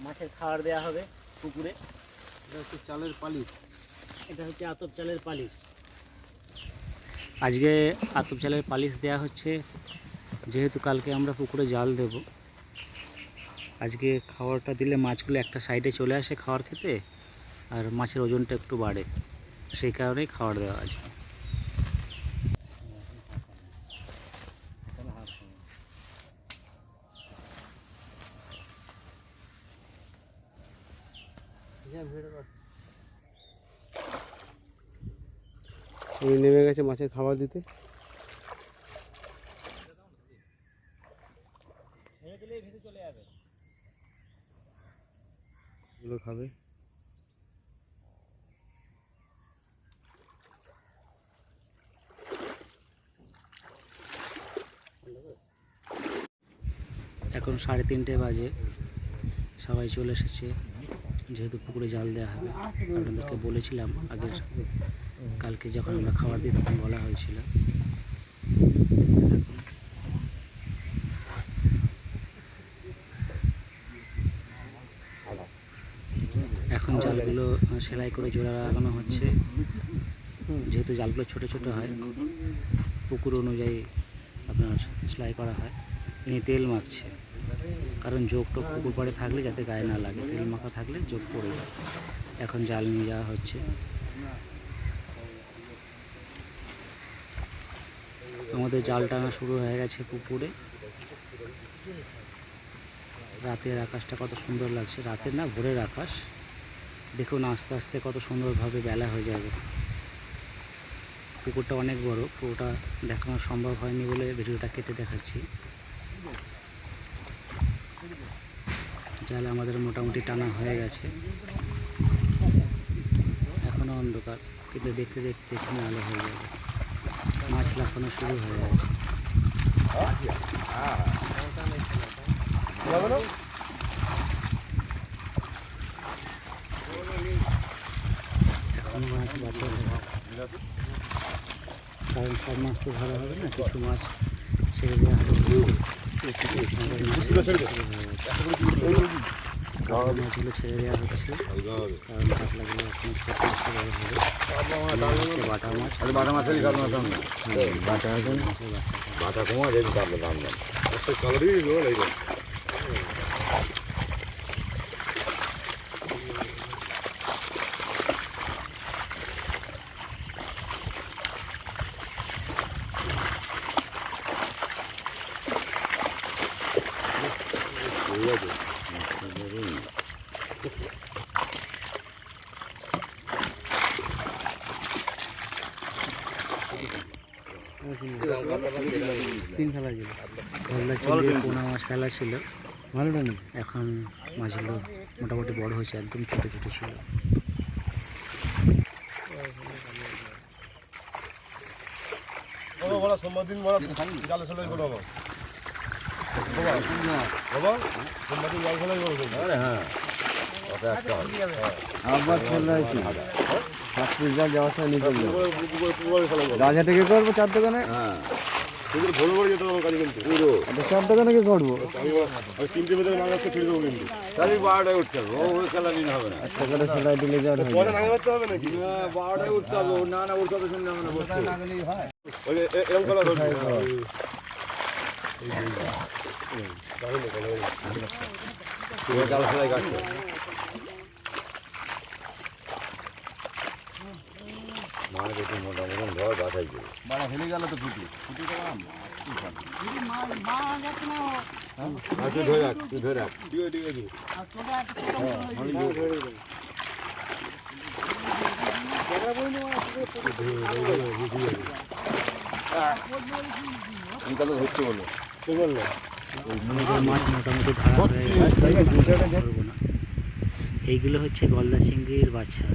মাছের খাবার দেওয়া হবে পুকুরে। এটা হচ্ছে চালের পালিশ, এটা হচ্ছে আতপ চালের পালিশ। আজকে আতপ চালের পালিশ দেওয়া হচ্ছে, যেহেতু কালকে আমরা পুকুরে জাল দেব। আজকে খাবারটা দিলে মাছগুলো একটা সাইডে চলে আসে খাবার খেতে, আর মাছের ওজনটা একটু বাড়ে, সেই কারণেই খাবার দেওয়া আজকে। উনি নেমে গেছে মাছের খাবার দিতে। এগুলো খাবে। এখন 3:30 বাজে, সবাই চলে এসেছে, যেহেতু পুকুরে জাল দেওয়া হবে। আপনাদেরকে বলেছিলাম আগের কালকে যখন আমরা খাবার দিই তখন বলা হয়েছিল। এখন জালগুলো সেলাই করে জোড়া লাগানো হচ্ছে, যেহেতু জালগুলো ছোট ছোট হয়, পুকুর অনুযায়ী আপনার সেলাই করা হয়। ইনি তেল মাখছে, কারণ যোগটা পুকুর পাড়ে থাকলে যাতে গায়ে না লাগে, তেল মাখা থাকলে যোগ পড়ে যায়। এখন জাল নিয়ে যাওয়া হচ্ছে। আমাদের জাল টানা শুরু হয়ে গেছে পুকুরে। রাতের আকাশটা কত সুন্দর লাগছে, রাতের না ভোরের আকাশ। দেখুন আস্তে আস্তে কত সুন্দরভাবে বেলা হয়ে যাবে। পুকুরটা অনেক বড়, পুরোটা দেখানো সম্ভব হয়নি বলে ভিডিওটা কেটে দেখাচ্ছি। জাল আমাদের মোটামুটি টানা হয়ে গেছে, এখনও অন্ধকার, কিন্তু দেখতে দেখতে এখানে আলো হয়ে যাবে। মাছ লাফানো শুরু হয়ে গেছে। এখন মাছ বাঁচা হবে, কারণ সব মাছ তো ধরা হবে না, কিছু মাছ ছেড়ে দেওয়া হবে। মাছগুলো ছেড়ে দেওয়া হচ্ছে, কারণ কাতলাগুলো এখন বাটা মাছ। বাটা মাছের বাটা কমা যায়, দাম দাম কালারই তিন খেলা ছিল, পোনা মাছ ফেলা ছিল, ভালোটা নেই। এখন মাছগুলো মোটামুটি বড় হয়েছে, একদম ছোটো ছোটো ছিল। সোমবার দিন জালে সেলাই করো সোমবার দিন জাল সেলাই করো। হ্যাঁ আবার রাজা থেকে করবো চার দোকানে। হ্যাঁ ভোর ভোর যেতে হবে কাজে, কিন্তু পুরো চার দোকানে কি করবো? আমি 3টে ভেতরে নাম রাখতে ছেড়ে দেবো, কিন্তু কাজে 12টায় উঠতে হবে। ও খেলা দিন হবে না, একটা করে সেলাই দিলে যা নাম রাখতে হবে নাকি? 12টায় উঠতে হবে, না উঠতে হবে, শুনলে হবে না। এরকম খেলা জাল সেলাই কাটছে। মাছ একটু মোটামুটি ঘর বাছাই করে বাড়া ফেলে গেল তো ফুটি ফুটি তুই ধরে রাখ, তুই ধরে রাখ। ঠিক আছে ঠিক আছে, ধরতে বললো মাছ মোটামুটি ধরা হয়ে গেছে। এইগুলো হচ্ছে গলদা চিংড়ির বাচ্চা।